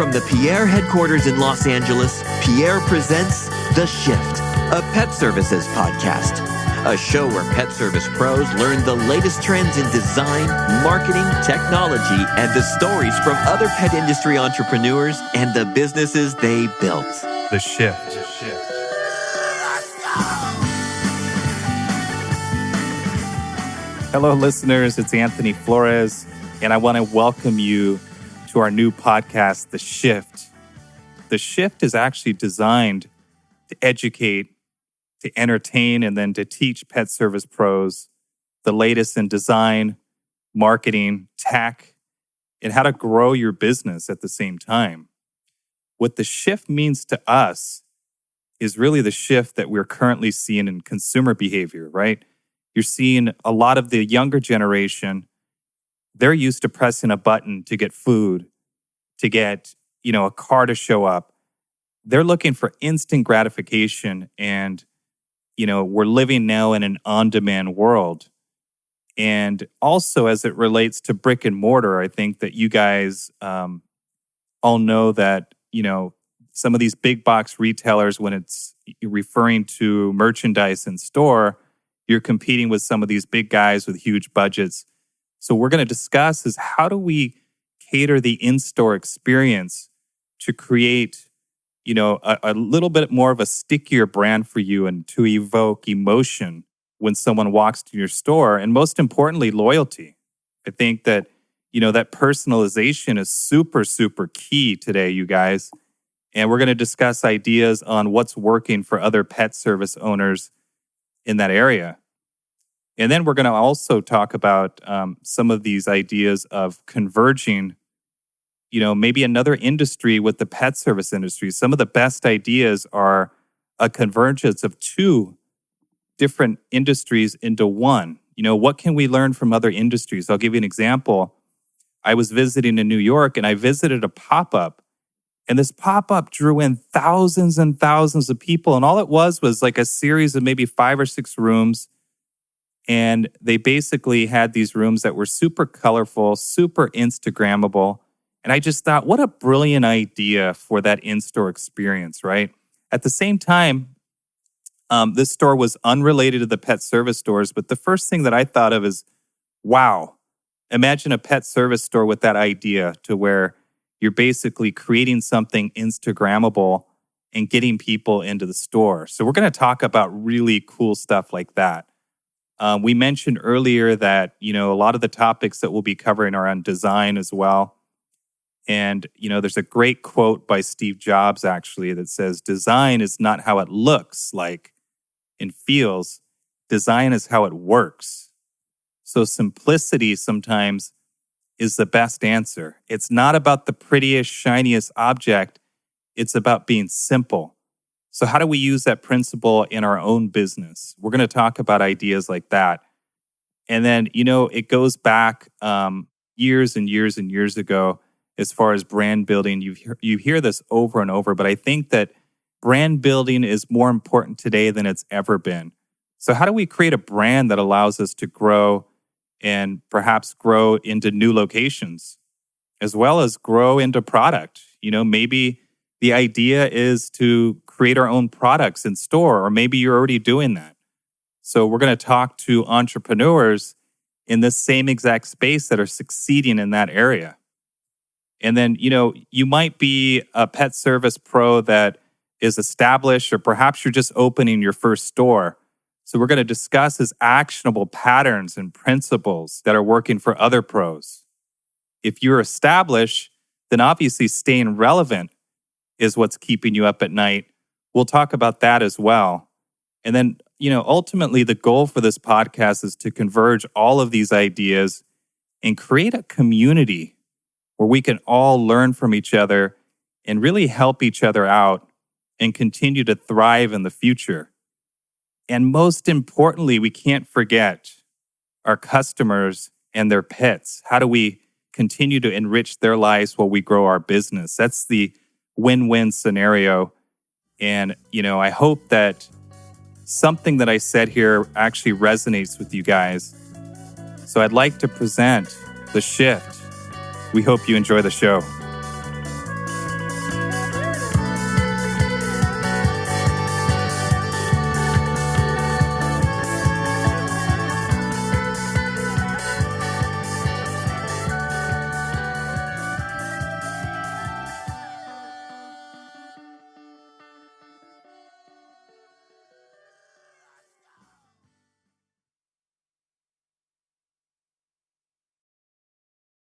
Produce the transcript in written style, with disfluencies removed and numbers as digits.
From the Pierre headquarters in Los Angeles, Pierre Presents The Shift, a pet services podcast. A show where pet service pros learn the latest trends in design, marketing, technology, and the stories from other pet industry entrepreneurs and the businesses they built. The Shift. Hello, listeners. It's Anthony Flores, and I want to welcome you to our new podcast, The Shift. The Shift is actually designed to educate, to entertain, and then to teach pet service pros the latest in design, marketing, tech, and how to grow your business at the same time. What the shift means to us is really the shift that we're currently seeing in consumer behavior, right? You're seeing a lot of the younger generation, they're used to pressing a button to get food, to get, a car to show up. They're looking for instant gratification, and, we're living now in an on-demand world. And also, as it relates to brick and mortar, I think that you guys all know that, some of these big box retailers, when it's referring to merchandise in store, you're competing with some of these big guys with huge budgets. So we're going to discuss is how do we cater the in-store experience to create, a little bit more of a stickier brand for you and to evoke emotion when someone walks to your store. And most importantly, loyalty. I think that, that personalization is super, super key today, you guys. And we're going to discuss ideas on what's working for other pet service owners in that area. And then we're going to also talk about some of these ideas of converging, maybe another industry with the pet service industry. Some of the best ideas are a convergence of two different industries into one. What can we learn from other industries? I'll give you an example. I was visiting in New York and I visited a pop-up. And this pop-up drew in thousands and thousands of people. And all it was like a series of maybe 5 or 6 rooms. And they basically had these rooms that were super colorful, super Instagrammable. And I just thought, what a brilliant idea for that in-store experience, right? At the same time, this store was unrelated to the pet service stores. But the first thing that I thought of is, wow, imagine a pet service store with that idea to where you're basically creating something Instagrammable and getting people into the store. So we're going to talk about really cool stuff like that. We mentioned earlier that, a lot of the topics that we'll be covering are on design as well. And, there's a great quote by Steve Jobs, actually, that says, design is not how it looks like and feels. Design is how it works. So simplicity sometimes is the best answer. It's not about the prettiest, shiniest object. It's about being simple. So how do we use that principle in our own business? We're going to talk about ideas like that. And then, it goes back years and years and years ago as far as brand building. You hear this over and over, but I think that brand building is more important today than it's ever been. So how do we create a brand that allows us to grow and perhaps grow into new locations as well as grow into product? Maybe the idea is to create our own products in store, or maybe you're already doing that. So we're going to talk to entrepreneurs in this same exact space that are succeeding in that area. And then, you might be a pet service pro that is established, or perhaps you're just opening your first store. So we're going to discuss his actionable patterns and principles that are working for other pros. If you're established, then obviously staying relevant is what's keeping you up at night. We'll talk about that as well. And then, ultimately the goal for this podcast is to converge all of these ideas and create a community where we can all learn from each other and really help each other out and continue to thrive in the future. And most importantly, we can't forget our customers and their pets. How do we continue to enrich their lives while we grow our business? That's the win-win scenario. And, I hope that something that I said here actually resonates with you guys. So I'd like to present The Shift. We hope you enjoy the show.